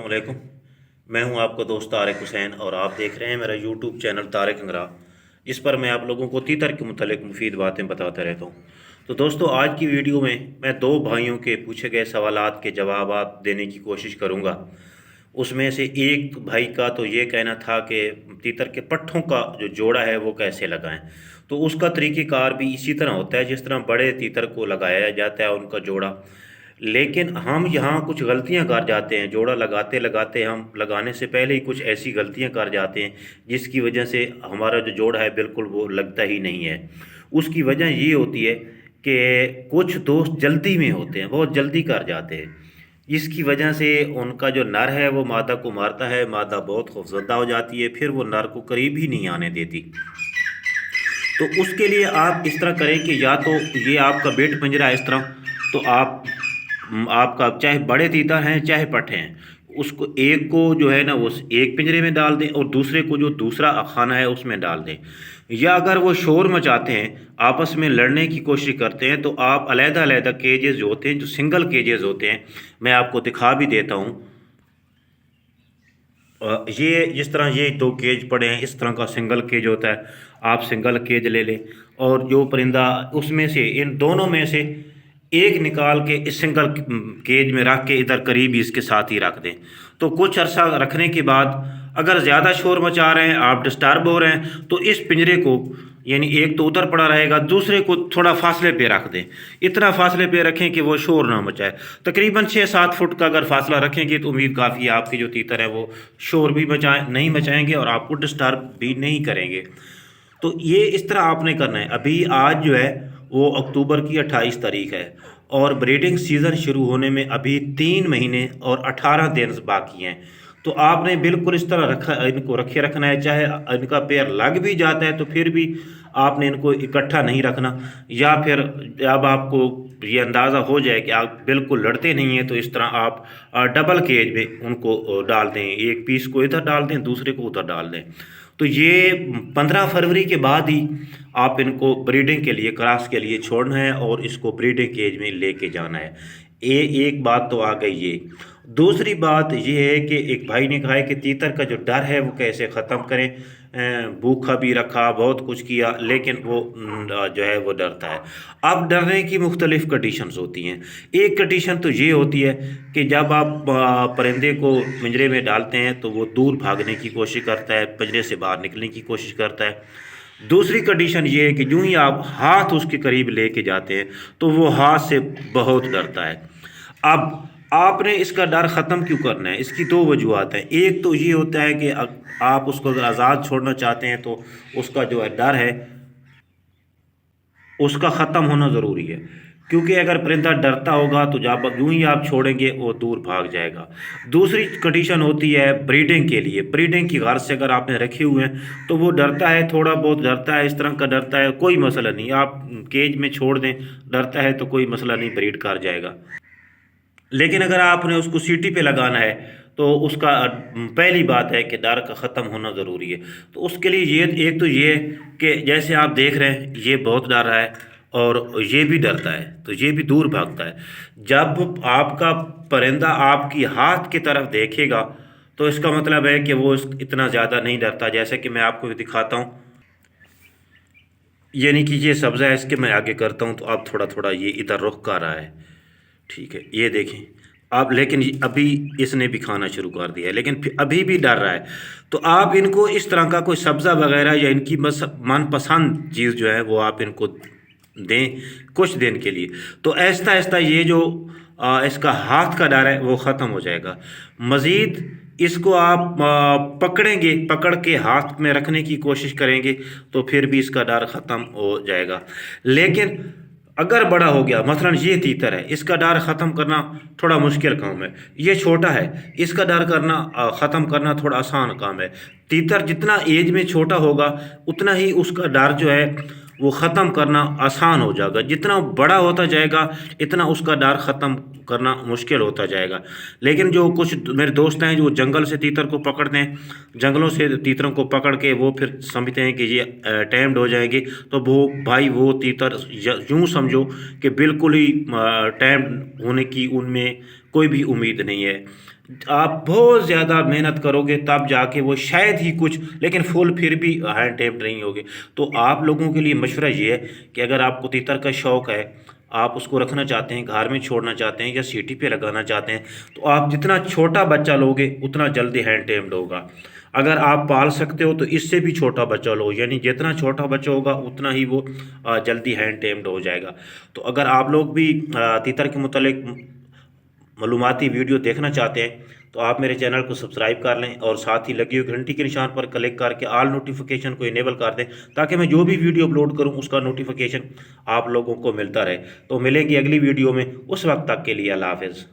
अलैकुम। मैं हूं आपका दोस्त तारिक हुसैन और आप देख रहे हैं मेरा यूट्यूब चैनल तारिक अंगरा, जिस पर मैं आप लोगों को तीतर के मुतालिक मुफीद बातें बताता रहता हूं। तो दोस्तों, आज की वीडियो में मैं दो भाइयों के पूछे गए सवालात के जवाब देने की कोशिश करूंगा। उसमें से एक भाई का तो ये कहना था कि तीतर के पट्ठों का जो जोड़ा है वो कैसे लगाएं। तो उसका तरीक़ेकार भी इसी तरह होता है जिस तरह बड़े तीतर को लगाया जाता है उनका जोड़ा। लेकिन हम यहाँ कुछ गलतियाँ कर जाते हैं, जोड़ा लगाते लगाते हम लगाने से पहले ही कुछ ऐसी गलतियाँ कर जाते हैं जिसकी वजह से हमारा जो जोड़ा है बिल्कुल वो लगता ही नहीं है। उसकी वजह ये होती है कि कुछ दोस्त जल्दी में होते हैं, बहुत जल्दी कर जाते हैं। इसकी वजह से उनका जो नर है वो मादा को मारता है, मादा बहुत खौफजदा हो जाती है, फिर वो नर को करीब ही नहीं आने देती। तो उसके लिए आप इस तरह करें कि या तो ये आपका बेट पिंजरा है इस तरह, तो आपका चाहे बड़े तीतर हैं चाहे पट्ठे हैं, उसको एक को जो है ना वो एक पिंजरे में डाल दें और दूसरे को जो दूसरा खाना है उसमें डाल दें। या अगर वो शोर मचाते हैं, आपस में लड़ने की कोशिश करते हैं, तो आप अलग-अलग केजेस जो होते हैं, जो सिंगल केजेस होते हैं, मैं आपको दिखा भी देता हूँ। ये जिस तरह ये दो केज पड़े हैं, इस तरह का सिंगल केज होता है। आप सिंगल केज ले लें और जो परिंदा उसमें से, इन दोनों में से एक निकाल के इस सिंगल केज में रख के इधर करीब इसके साथ ही रख दें। तो कुछ अरसा रखने के बाद अगर ज़्यादा शोर मचा रहे हैं, आप डिस्टर्ब हो रहे हैं, तो इस पिंजरे को, यानी एक तो उधर पड़ा रहेगा, दूसरे को थोड़ा फासले पे रख दें। इतना फासले पे रखें कि वो शोर ना मचाए। तकरीबन 6-7 फुट का अगर फासला रखेंगे तो उम्मीद काफ़ी है आपके जो तीतर है वो शोर भी नहीं मचाएंगे और आपको डिस्टर्ब भी नहीं करेंगे। तो ये इस तरह आपने करना है। अभी आज जो है वो अक्टूबर की 28 तारीख है और ब्रीडिंग सीज़न शुरू होने में अभी 3 महीने और 18 दिन बाकी हैं। तो आपने बिल्कुल इस तरह इनको रखे रखना है। चाहे इनका पैर लग भी जाता है तो फिर भी आपने इनको इकट्ठा नहीं रखना। या फिर जब आपको ये अंदाज़ा हो जाए कि आप बिल्कुल लड़ते नहीं हैं, तो इस तरह आप डबल केज में उनको डाल दें। एक पीस को इधर डाल दें, दूसरे को उधर डाल दें। तो ये 15 फरवरी के बाद ही आप इनको ब्रीडिंग के लिए, क्रॉस के लिए छोड़ना है और इसको ब्रीडिंग केज में लेके जाना है। एक बात तो आ गई ये। दूसरी बात ये है कि एक भाई ने कहा है कि तीतर का जो डर है वो कैसे ख़त्म करें। भूखा भी रखा, बहुत कुछ किया, लेकिन वो जो है वो डरता है। अब डरने की मुख्तलिफ़ कंडीशंस होती हैं। एक कंडीशन तो ये होती है कि जब आप परिंदे को पिंजरे में डालते हैं तो वो दूर भागने की कोशिश करता है, पिंजरे से बाहर निकलने की कोशिश करता है। दूसरी कंडीशन ये है कि यूं ही आप हाथ उसके करीब लेके जाते हैं तो वो हाथ से बहुत डरता है। अब आपने इसका डर ख़त्म क्यों करना है? इसकी दो वजूहत हैं। एक तो ये होता है कि आप उसको अगर आज़ाद छोड़ना चाहते हैं तो उसका जो है डर है उसका ख़त्म होना ज़रूरी है। क्योंकि अगर परिंदा डरता होगा तो जब यूं ही आप छोड़ेंगे वो दूर भाग जाएगा। दूसरी कंडीशन होती है ब्रीडिंग के लिए। ब्रीडिंग की गर्ज से अगर आपने रखे हुए हैं तो वो डरता है, थोड़ा बहुत डरता है, इस तरह का डरता है, कोई मसला नहीं। आप केज में छोड़ दें, डरता है तो कोई मसला नहीं, ब्रीड कर जाएगा। लेकिन अगर आपने उसको सीटी पे लगाना है तो उसका पहली बात है कि डर का ख़त्म होना ज़रूरी है। तो उसके लिए ये एक तो ये कि जैसे आप देख रहे हैं ये बहुत डर रहा है और ये भी डरता है, तो ये भी दूर भागता है। जब आपका परिंदा आपकी हाथ की तरफ देखेगा तो इसका मतलब है कि वो इतना ज़्यादा नहीं डरता। जैसे कि मैं आपको दिखाता हूँ, यानी कि ये सब्ज़ा है, इसके मैं आगे करता हूँ तो अब थोड़ा थोड़ा ये इधर रुख कर रहा है। ठीक है, ये देखें आप। लेकिन अभी इसने भी खाना शुरू कर दिया है, लेकिन अभी भी डर रहा है। तो आप इनको इस तरह का कोई सब्ज़ा वगैरह या इनकी बस मनपसंद चीज़ जो है वो आप इनको दें कुछ दिन के लिए। तो आहिस्ता आहिस्ता ये जो इसका हाथ का डर है वो ख़त्म हो जाएगा। मज़ीद इसको आप पकड़ेंगे, पकड़ के हाथ में रखने की कोशिश करेंगे तो फिर भी इसका डर ख़त्म हो जाएगा। लेकिन अगर बड़ा हो गया, मसलन ये तीतर है, इसका डर ख़त्म करना थोड़ा मुश्किल काम है। ये छोटा है, इसका डर करना ख़त्म करना थोड़ा आसान काम है। तीतर जितना एज में छोटा होगा उतना ही उसका डर जो है वो ख़त्म करना आसान हो जाएगा। जितना बड़ा होता जाएगा इतना उसका डर ख़त्म करना मुश्किल होता जाएगा। लेकिन जो कुछ मेरे दोस्त हैं जो जंगल से तीतर को पकड़ते हैं, जंगलों से तीतरों को पकड़ के वो फिर समझते हैं कि ये टैम्ड हो जाएंगे, तो वो भाई वो तीतर यूँ समझो कि बिल्कुल ही टैम्ड होने की उनमें कोई भी उम्मीद नहीं है। آپ بہت زیادہ محنت کرو گے تب جا کے وہ شاید ہی کچھ، لیکن پھول پھر بھی ہینڈ ٹیپڈ نہیں ہوگے۔ تو آپ لوگوں کے لیے مشورہ یہ ہے کہ اگر آپ کو تیتر کا شوق ہے، آپ اس کو رکھنا چاہتے ہیں، گھر میں چھوڑنا چاہتے ہیں یا سیٹی پہ لگانا چاہتے ہیں، تو آپ جتنا چھوٹا بچہ لوگے اتنا جلدی ہینڈ ٹیپڈ ہوگا۔ اگر آپ پال سکتے ہو تو اس سے بھی چھوٹا بچہ لو، یعنی جتنا چھوٹا بچہ ہوگا اتنا ہی وہ جلدی ہینڈ ٹیپڈ ہو جائے گا۔ تو اگر آپ لوگ بھی تیتر کے متعلق معلوماتی ویڈیو دیکھنا چاہتے ہیں تو آپ میرے چینل کو سبسکرائب کر لیں، اور ساتھ ہی لگی ہوئی گھنٹی کے نشان پر کلک کر کے آل نوٹیفیکیشن کو انیبل کر دیں، تاکہ میں جو بھی ویڈیو اپلوڈ کروں اس کا نوٹیفیکیشن آپ لوگوں کو ملتا رہے۔ تو ملیں گے اگلی ویڈیو میں، اس وقت تک کے لیے اللہ حافظ۔